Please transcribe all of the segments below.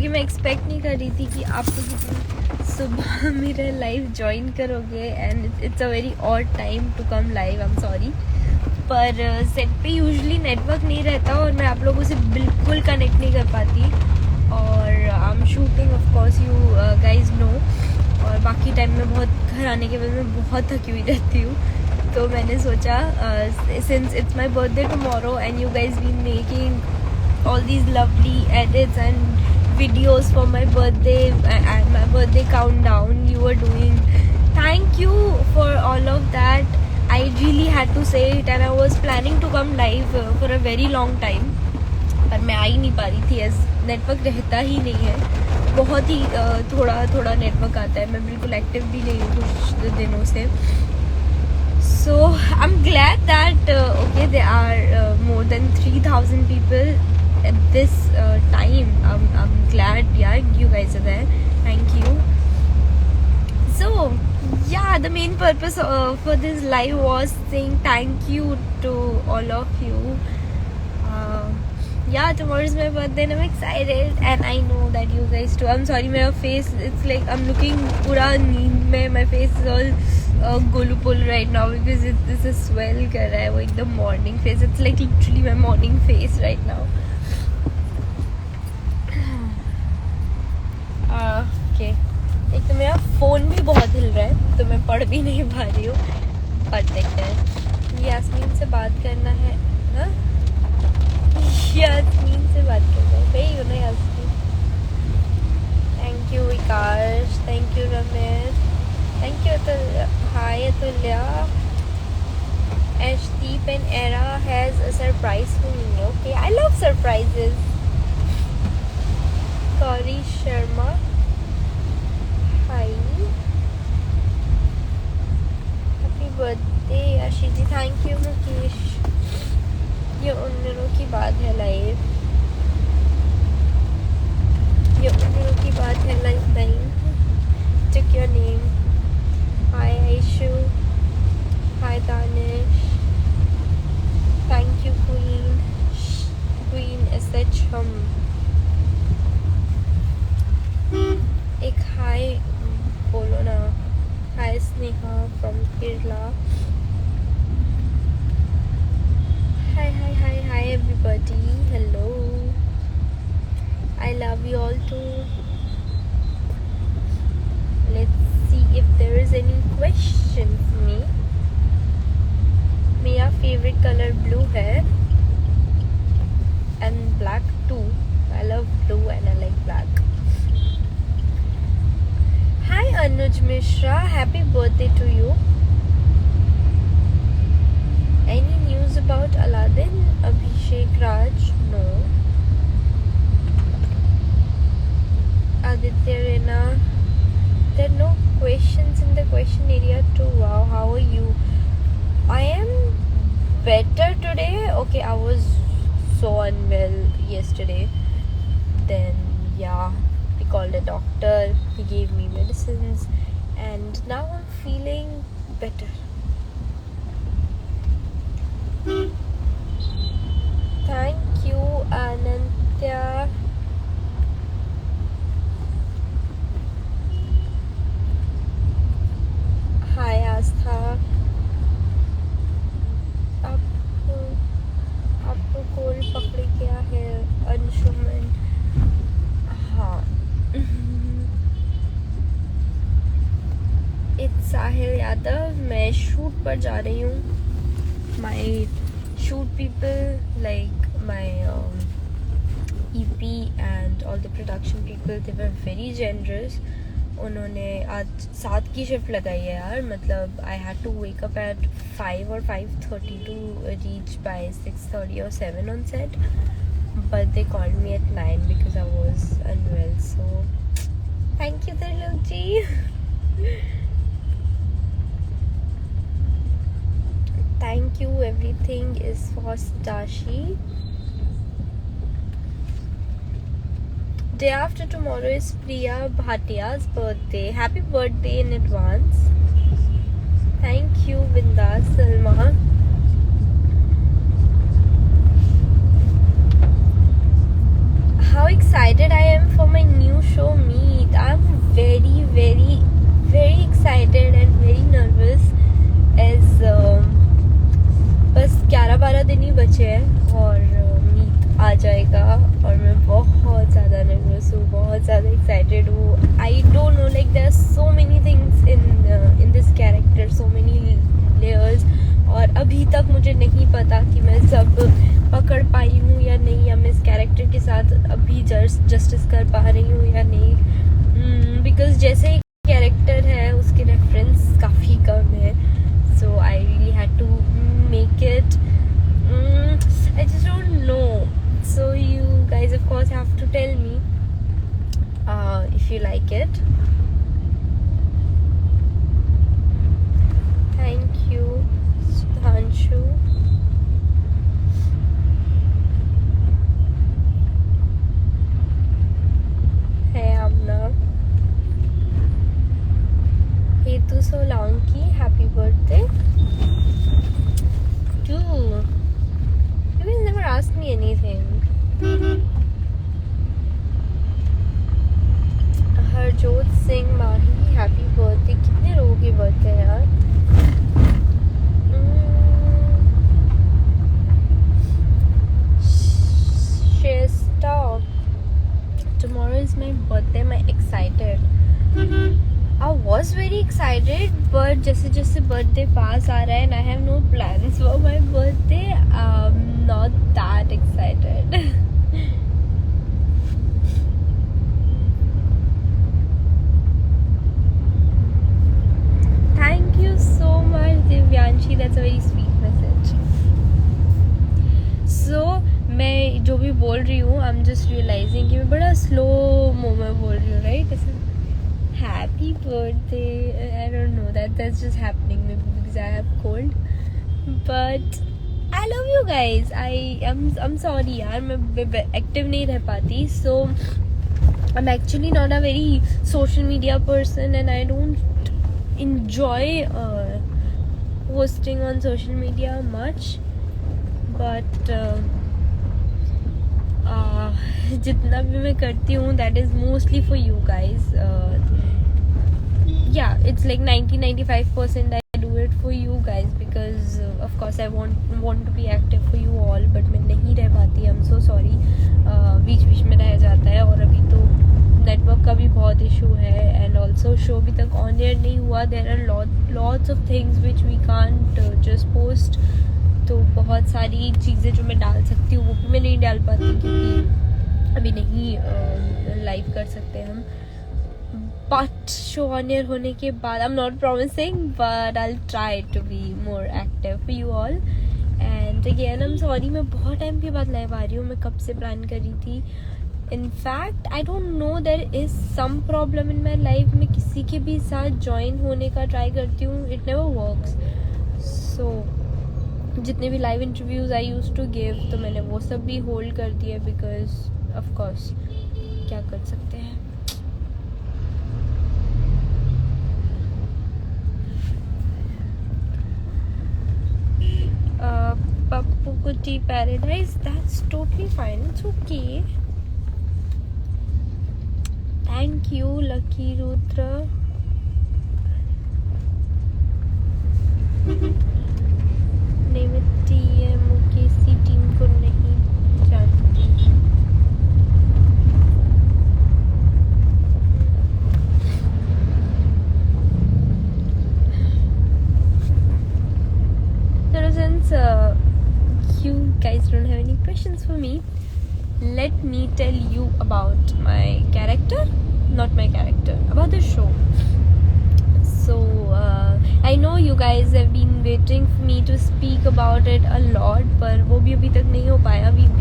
क्योंकि मैं एक्सपेक्ट नहीं कर रही थी कि आप लोग इतनी सुबह मेरा लाइव ज्वाइन करोगे and it's a very odd time to come live, I am sorry. पर सेट पे यूजुअली नेटवर्क नहीं रहता और मैं आप लोगों से बिल्कुल कनेक्ट नहीं कर पाती, और I am shooting of course, you guys know. और बाकी टाइम में बहुत घर आने के बाद मैं बहुत थकी हुई रहती हूँ, तो मैंने सोचा since it's my birthday tomorrow and you guys been making all these lovely edits and videos for my birthday and my birthday countdown you were doing, thank you for all of that. I really had to say it and I was planning to come live for a very long time, पर मैं आ ही नहीं पा रही थी as network रहता ही नहीं है, बहुत ही थोड़ा थोड़ा नेटवर्क आता है, मैं बिल्कुल एक्टिव भी नहीं हूँ कुछ दिनों से। So I'm glad that okay there are more than 3,000 people at this time. I'm glad, yeah, you guys are there. Thank you. So yeah, the main purpose for this live was saying thank you to all of you. Yeah, tomorrow is my birthday and I'm excited and I know that you guys too. I'm sorry, my face, it's like I'm looking pura नींद में, my face is all गोलूपोल right now because this is swell कर रहा है, वो एकदम morning face, it's like literally my morning face right now. Okay, एक तो मेरा फ़ोन भी बहुत हिल रहा है तो मैं पढ़ भी नहीं पा रही हूँ, पर देखते हैं। यास्मीन से बात करना है ना, यास्मीन से बात करना है, भाई हो ना Yasmin. Thank you Vikas, thank you Ramesh, thank you Atulya, hi Atulya. Ashdeep and Era has a surprise for me. Okay, I love surprises. Kari Sharma, hi. Happy birthday Ashiji. Thank you Mukesh. ये उन दिनों की बात है लाइव, ये उन दिनों की बात है live time. Took your name. Hi Aishu. Hi Danish. Thank you Queen. Queen SH हम। एक हाय बोलो ना, हाय Sneha from Kerala. Hi everybody, hello, I love you all too. Let's see if there is any question for me. मेरा favorite color blue है and black too. I love blue and I like black. Hi Anuj Mishra, happy birthday to you. Any news about Aladdin? Abhishek Raj, no. Aditya Rena, there are no questions in the question area too. Wow, how are you? I am better today. Okay, I was so unwell yesterday. Then yeah, we called a doctor, he gave me medicines and now I'm feeling better. Thank you Anantya. Hi Astha. आपको कोल पकड़े क्या है अंशुमन? हाँ, it's साहिल यादव। मैं shoot पर जा रही हूँ। My shoot people, like my EP and all the production people, they were very generous. उन्होंने आज 7 की शिफ्ट लगाई है यार, मतलब I had to wake up at 5 or 5:30 to reach by 6:30 or 7 on set, but they called me at 9 because I was unwell, so thank you Trilok ji. Thank you, everything is for Stashi. Day after tomorrow is Priya Bhatia's birthday. Happy birthday in advance. Thank you, Bindas Salma. how excited I am for my new show Meet. I'm very very very excited and very nervous as बस 11-12 दिन ही बचे हैं और meet आ जाएगा और मैं बहुत ज़्यादा नर्वस हूँ, बहुत ज़्यादा एक्साइटेड हूँ. I don't know, like there are so many things in this character, so many layers, और अभी तक मुझे नहीं पता कि मैं सब पकड़ पाई हूँ या नहीं, या मैं इस कैरेक्टर के साथ अभी जस्टिस कर पा रही हूँ या नहीं. बिकॉज जैसे कैरेक्टर है उसके रेफरेंस काफ़ी कम है, so I really had to make it. I just don't know. So you guys of course have to tell me if you like it. Thank you, Sudhanshu. Hey Amna. Hetu Solanki, happy birthday. Dude, you guys never asked me anything. Harjot Singh Mahi, happy birthday. कितने लोगों की birthday है यार? Shesta, tomorrow is my birthday. I'm excited. I was very excited, but जैसे जैसे birthday पास आ रहा है and I have no plans for my birthday, I'm not that excited. Thank you so much, Divyanshi. That's a very sweet message. So मैं जो भी बोल रही हूँ, I'm just realizing कि मैं बड़ा slow mo में बोल रही हूँ, right? Happy birthday. I don't know, that's just happening maybe because I have cold, but I love you guys. I'm sorry यार, मैं active नहीं रह पाती, so I'm actually not a very social media person and I don't enjoy posting on social media much, but जितना भी मैं करती हूँ that is mostly for you guys. Yeah, it's like 90-95% I do it for you guys because of course I want to be active for you all, but मैं नहीं रह पाती. I'm so sorry. बीच बीच में रह जाता है और अभी तो नेटवर्क का भी बहुत इशू है and also शो अभी तक ऑन एयर नहीं हुआ. there are lots of things which we can't just post. तो बहुत सारी चीज़ें जो मैं डाल सकती हूँ वो भी मैं नहीं डाल पाती क्योंकि अभी नहीं लाइव कर सकते हम. But शो ऑन एयर होने के बाद I'm not promising, but I'll try to be more active for you all. And again I'm sorry, मैं बहुत टाइम के बाद लाइव आ रही हूँ. मैं कब से प्लान कर रही थी. In fact I don't know, there is some problem in my life. मैं किसी के भी साथ ज्वाइन होने का ट्राई करती हूँ, it never works. So जितने भी live interviews I used to give तो मैंने वो सब भी होल्ड कर दिया बिकॉज ऑफ कोर्स क्या कर सकते हैं. Pappu Kutti Paradise, that's totally fine, it's okay. Thank you Lucky Rudra. नेमिति मुकेशी टीम को नहीं जानती. So since you guys don't have any questions for me, let me tell you about my character, not my character, about the show. So I know you guys have been waiting for me to speak about it a lot, पर वो भी अभी तक नहीं हो पाया. we've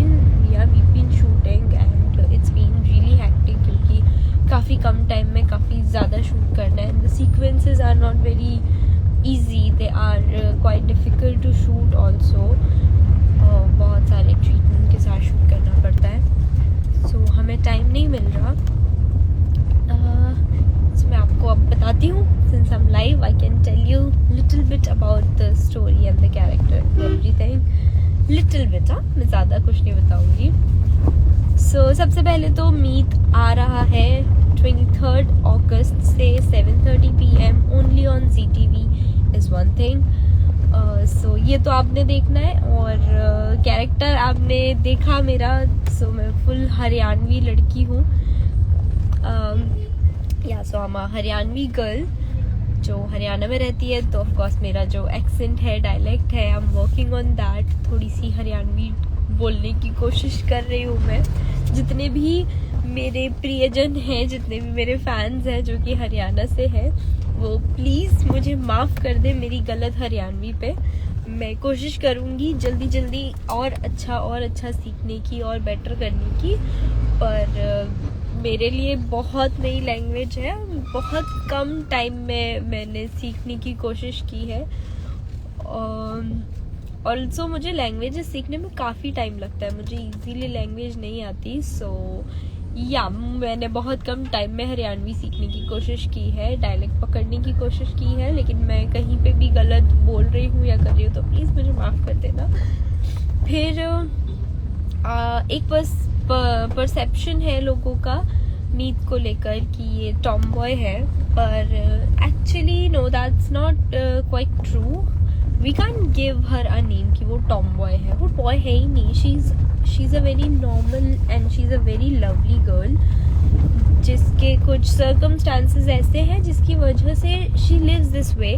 been shooting and it's been really hectic क्योंकि काफ़ी कम टाइम में काफ़ी ज़्यादा शूट करना है. the sequences are not very easy, they are quite difficult to shoot also. बहुत सारे ट्रीटमेंट के साथ शूट करना पड़ता है, so हमें टाइम नहीं मिल रहा. मैं आपको अब बताती हूँ. Since I'm live, I can tell you little bit about the story and the character and everything. Little bit, हाँ, मैं ज़्यादा कुछ नहीं बताऊँगी. सो सबसे पहले तो मीट आ रहा है 23rd अगस्त से 7:30 PM only on ZTV is one thing. So ये तो आपने देखना है। और कैरेक्टर आपने देखा मेरा, सो मैं फुल हरियाणवी लड़की हूँ। या सो I'm a हरियाणवी गर्ल जो हरियाणा में रहती है। तो ऑफकोर्स मेरा जो एक्सेंट है, डायलेक्ट है, I am working on that. थोड़ी सी हरियाणवी बोलने की कोशिश कर रही हूँ मैं। जितने भी मेरे प्रियजन हैं, जितने भी मेरे फैंस हैं जो कि हरियाणा से हैं, वो प्लीज़ मुझे माफ़ कर दे मेरी गलत हरियाणवी पे। मैं कोशिश करूँगी जल्दी और अच्छा सीखने की और बेटर करने की। पर मेरे लिए बहुत नई लैंग्वेज है, बहुत कम टाइम में मैंने सीखने की कोशिश की है। ऑल्सो मुझे लैंग्वेज सीखने में काफ़ी टाइम लगता है, मुझे इजीली लैंग्वेज नहीं आती। सो या मैंने बहुत कम टाइम में हरियाणवी सीखने की कोशिश की है, डायलेक्ट पकड़ने की कोशिश की है। लेकिन मैं कहीं पे भी गलत बोल रही हूँ या कर रही हूँ तो प्लीज़ मुझे माफ़ कर देना। फिर एक परसेप्शन है लोगों का मीत को लेकर कि ये टॉम बॉय है, पर actually no, that's not quite true. We can give her a name कि वो टॉम बॉय है, वो बॉय है ही नहीं। She is a very normal and she is a very lovely girl, जिसके कुछ सर्कमस्टांसेस ऐसे हैं जिसकी वजह से शी लिव्स दिस वे।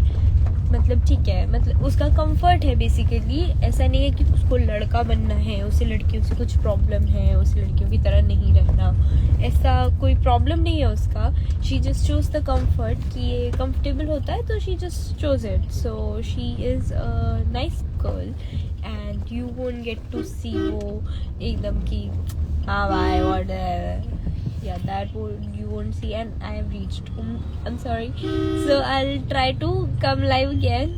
मतलब ठीक है, मतलब उसका कंफर्ट है बेसिकली। ऐसा नहीं है कि उसको लड़का बनना है, उसे लड़कियों से कुछ प्रॉब्लम है, उसे लड़कियों की तरह नहीं रहना, ऐसा कोई प्रॉब्लम नहीं है उसका। She just choose the comfort कि ये कंफर्टेबल होता है तो she just chose it. So she is a nice girl and you won't get to see वो एकदम की हाँ भाई whatever, yeah, that you won't see, and I have reached home. I'm sorry, so I'll try to come live again,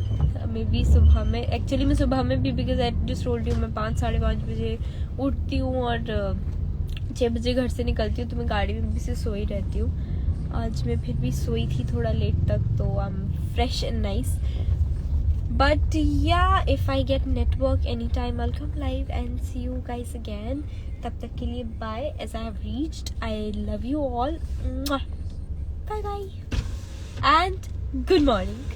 maybe सुबह में। Actually मैं सुबह में भी, because I just told you, मैं 5-5:30 बजे उठती हूँ और 6 बजे घर से निकलती हूँ, तो मैं गाड़ी में भी से सोई रहती हूँ। आज मैं फिर भी सोई थी थोड़ा लेट तक, तो I am fresh and nice. But yeah, if I get network anytime, I'll come live and see you guys again. तब तक के लिए bye. As I have reached, I love you all. Bye bye and good morning.